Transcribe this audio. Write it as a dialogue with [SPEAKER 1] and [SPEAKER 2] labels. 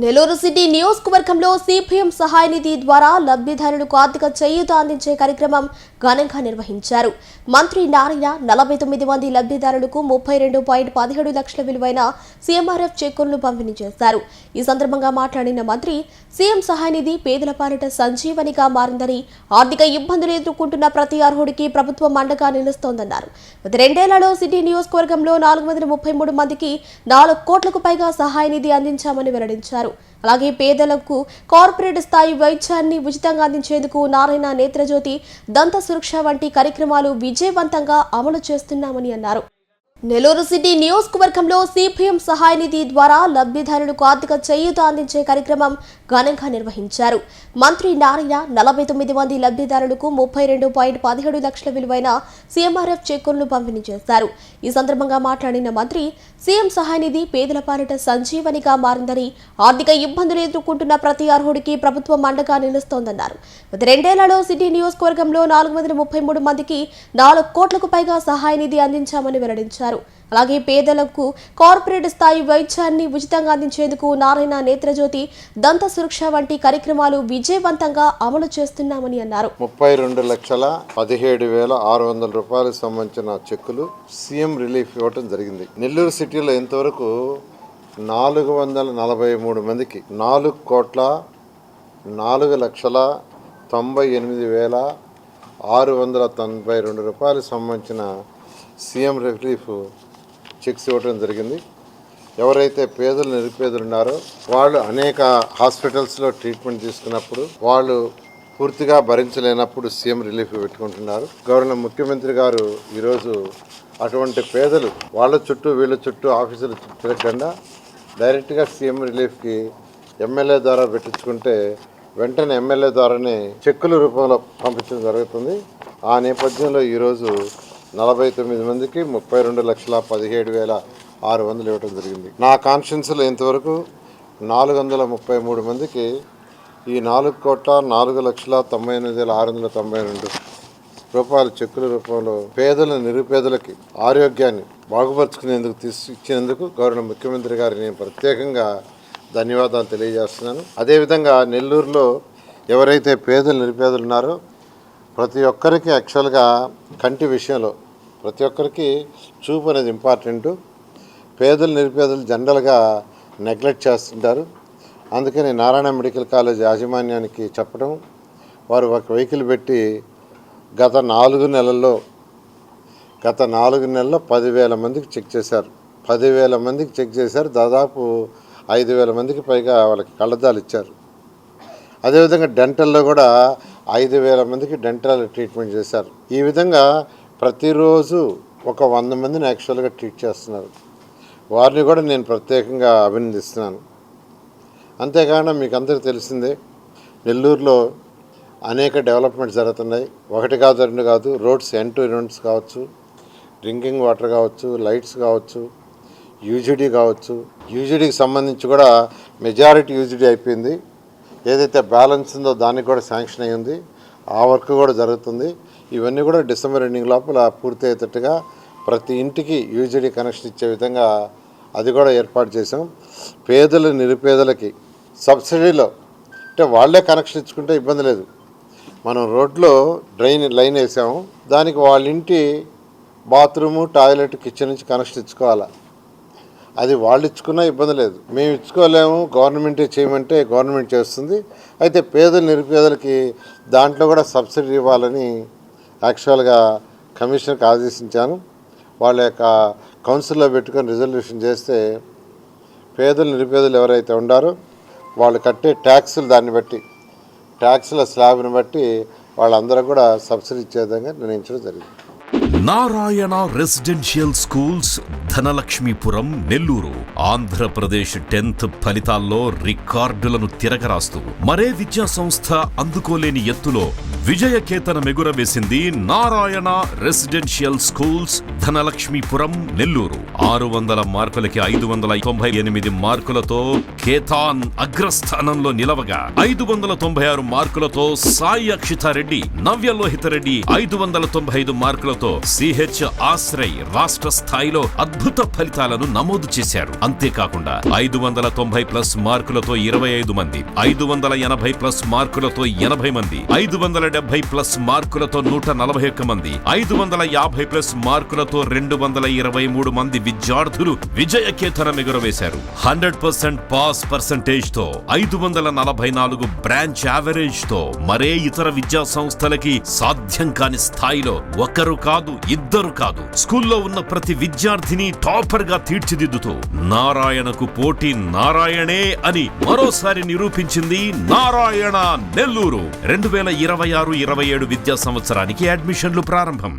[SPEAKER 1] Nellore city నియోజకవర్గంలో CPM సహాయ నిధి ద్వారా లబ్ధిదారులకు ఆర్థిక చేయూత అందించే కార్యక్రమం ఘనంగా నిర్వహించారు. మంత్రి నారాయణ 49 మంది లబ్ధిదారులకు 32.17 లక్షల విలువైన సీఎంఆర్ఎఫ్ చెక్కులను పంపిణీ చేశారు. ఈ సందర్భంగా మాట్లాడిన మంత్రి, సీఎం సహాయ నిధి పేదల పాలిట సంజీవనిగా మారిందని, ఆర్థిక ఇబ్బందులు ఎదుర్కొంటున్న ప్రతి అర్హుడికి ప్రభుత్వం అండగా నిలుస్తోందన్నారు. గత 2 ఏళ్లలో సిటీ నియోజకవర్గంలో 433 మందికి 4 కోట్లకు పైగా సహాయ నిధి అందించామని వెల్లడించారు. అలాగే పేదలకు కార్పొరేట్ స్థాయి వైద్యాన్ని ఉచితంగా అందించేందుకు నారాయణ నేత్రజ్యోతి, దంత సురక్ష వంటి కార్యక్రమాలు విజయవంతంగా అమలు చేస్తున్నామని అన్నారు. నెల్లూరు సిటీ నియోజకవర్గంలో సిపిఎం సహాయ నిధి ద్వారా లబ్ధిదారులకు ఆర్థిక చేయూత అందించే కార్యక్రమం ఘనంగా నిర్వహించారు. మంత్రి నారాయణ 49 మంది లబ్ధిదారులకు 32.17 లక్షల విలువైన సీఎంఆర్ఎఫ్ చెక్కులను పంపిణీ చేశారు. ఈ సందర్భంగా మాట్లాడిన మంత్రి, సీఎం సహాయ నిధి పేదల పాలిట సంజీవనిగా మారిందని, ఆర్థిక ఇబ్బందులు ఎదుర్కొంటున్న ప్రతి అర్హుడికి ప్రభుత్వం అండగా నిలుస్తోందన్నారు. గత 2 ఏళ్లలో సిటీ నియోజకవర్గంలో 433 మందికి 4 కోట్లకు పైగా సహాయ నిధి అందించామని వెల్లడించారు. అలాగే పేదలకు కార్పొరేట్ స్థాయి వైద్యాన్ని ఉచితంగా అందించేందుకు నారాయణ నేత్రజ్యోతి, దంత సురక్ష వంటి కార్యక్రమాలు విజయవంతంగా అమలు చేస్తున్నామని అన్నారు.
[SPEAKER 2] 32,17,600 రూపాయలకు సంబంధించిన చెక్కులు సీఎం రిలీఫ్ ఇవ్వడం జరిగింది. నెల్లూరు సిటీలో ఇంతవరకు 443 మందికి 4,04,98,692 రూపాయలకు సంబంధించిన సీఎం రిలీఫ్ చెక్స్ ఇవ్వడం జరిగింది. ఎవరైతే పేదలు నిరుపేదలు ఉన్నారో వాళ్ళు అనేక హాస్పిటల్స్లో ట్రీట్మెంట్ తీసుకున్నప్పుడు వాళ్ళు పూర్తిగా భరించలేనప్పుడు సీఎం రిలీఫ్ పెట్టుకుంటున్నారు. గౌరవ ముఖ్యమంత్రి గారు ఈరోజు అటువంటి పేదలు వాళ్ళ చుట్టూ వీళ్ళ చుట్టూ ఆఫీసులు తిరగకుండా డైరెక్ట్గా సీఎం రిలీఫ్కి ఎమ్మెల్యే ద్వారా పెట్టించుకుంటే వెంటనే ఎమ్మెల్యే ద్వారానే చెక్కుల రూపంలో పంపించడం జరుగుతుంది. ఆ నేపథ్యంలో ఈరోజు 49 మందికి 32,17,600 ఇవ్వడం జరిగింది. నా కాన్స్టిట్యున్సీలో ఇంతవరకు 433 మందికి ఈ 4,04,98,692 రూపాయల చెక్కుల రూపంలో పేదల నిరుపేదలకి ఆరోగ్యాన్ని బాగుపరుచుకునేందుకు ఇచ్చినందుకు గౌరవ ముఖ్యమంత్రి గారిని నేను ప్రత్యేకంగా ధన్యవాదాలు తెలియజేస్తున్నాను. అదేవిధంగా నెల్లూరులో ఎవరైతే పేదలు నిరుపేదలు ఉన్నారో ప్రతి ఒక్కరికి యాక్చువల్గా కంటి విషయంలో ప్రతి ఒక్కరికి చూపు అనేది ఇంపార్టెంటు. పేదలు నిరుపేదలు జనరల్గా నెగ్లెక్ట్ చేస్తుంటారు. అందుకని నారాయణ మెడికల్ కాలేజ్ యాజమాన్యానికి చెప్పడం, వారు ఒక వెహికల్ పెట్టి గత 4 నెలల్లో 10,000 మందికి చెక్ చేశారు. 10,000 మందికి చెక్ చేశారు. దాదాపు 5,000 మందికి పైగా వాళ్ళకి కళ్ళద్దాలు ఇచ్చారు. అదేవిధంగా డెంటల్లో కూడా 5,000 మందికి డెంటల్ ట్రీట్మెంట్ చేశారు. ఈ విధంగా ప్రతిరోజు ఒక 100 మందిని యాక్చువల్గా ట్రీట్ చేస్తున్నారు. వారిని కూడా నేను ప్రత్యేకంగా అభినందిస్తున్నాను. అంతేకాకుండా మీకు అందరికీ తెలిసిందే, నెల్లూరులో అనేక డెవలప్మెంట్స్ జరుగుతున్నాయి. 1 కాదు 2 కాదు, రోడ్స్ ఎండ్ రోడ్స్ కావచ్చు, డ్రింకింగ్ వాటర్ కావచ్చు, లైట్స్ కావచ్చు, యూజీడీ కావచ్చు. యూజీడీకి సంబంధించి కూడా మెజారిటీ యూజీడీ అయిపోయింది. ఏదైతే బ్యాలెన్స్ ఉందో దానికి కూడా శాంక్షన్ అయ్యింది. ఆ వర్క్ కూడా జరుగుతుంది. ఇవన్నీ కూడా డిసెంబర్ ఎండింగ్ లోపల పూర్తి అయ్యేటట్టుగా ప్రతి ఇంటికి యూజీడీ కనెక్షన్ ఇచ్చే విధంగా అది కూడా ఏర్పాటు చేసాం. పేదలు నిరుపేదలకి సబ్సిడీలో అంటే వాళ్ళే కనెక్షన్ ఇచ్చుకుంటే ఇబ్బంది లేదు. మనం రోడ్లో లైన్ వేసాము, దానికి వాళ్ళ ఇంటి బాత్రూము, టాయిలెట్, కిచెన్ నుంచి కనెక్షన్ ఇచ్చుకోవాలి. అది వాళ్ళు ఇచ్చుకున్నా ఇబ్బంది లేదు. మేము ఇచ్చుకోలేము, గవర్నమెంటే చేయమంటే గవర్నమెంట్ చేస్తుంది. అయితే పేదలు నిరుపేదలకి దాంట్లో కూడా సబ్సిడీ ఇవ్వాలని యాక్చువల్గా కమిషనర్కి ఆదేశించాను. వాళ్ళ యొక్క కౌన్సిల్లో పెట్టుకొని రిజల్యూషన్ చేస్తే పేదలు నిరుపేదలు ఎవరైతే ఉండారో వాళ్ళు కట్టే ట్యాక్సులు దాన్ని బట్టి ట్యాక్సుల స్లాబ్ని బట్టి వాళ్ళందరూ కూడా సబ్సిడీ ఇచ్చే విధంగా నిర్ణయించడం జరిగింది.
[SPEAKER 3] Narayana residential schools, Dhanalakshmipuram, Nellore. Andhra Pradesh 10th ఫలితాల్లో రికార్డులను తిరగరాస్తూ మరే విద్యా సంస్థ అందుకోలేని ఎత్తులో విజయకేతనం ఎగురవేసింది నారాయణ రెసిడెన్షియల్ స్కూల్స్ ధనలక్ష్మీపురం నెల్లూరు. 600 మార్కులకి 598 మార్కులతో కేతాన్ అగ్రస్థానంలో నిలవగా, 596 మార్కులతో సాయి అక్షితారెడ్డి, నవ్యలోహితరెడ్డి 595 మార్కులతో సిహెచ్ ఆశ్రయ్ రాష్ట్ర స్థాయిలో అద్భుత ఫలితాలను నమోదు చేశారు. అంతేకాకుండా 590+ మార్కులతో 25 మంది, 580+ మార్కులతో 80 మంది, 570+ మార్కులతో 141 మంది, 550+ మార్కులతో 223 మంది విద్యార్థులు విజయకేతనం ఎగురవేశారు. 100% పాస్ పర్సెంటేజ్ తో, 544 బ్రాంచ్ యావరేజ్ తో మరే ఇతర విద్యా సంస్థలకి సాధ్యం కాని స్థాయిలో ఒకరు కాదు, ఇద్దరు కాదు, స్కూల్లో ఉన్న ప్రతి విద్యార్థిని టాపర్ గా తీర్చిదిద్దుతూ నారాయణకు పోటీ నారాయణే అని మరోసారి నిరూపించింది నారాయణ నెల్లూరు. 2026-27 విద్యా సంవత్సరానికి అడ్మిషన్లు ప్రారంభం.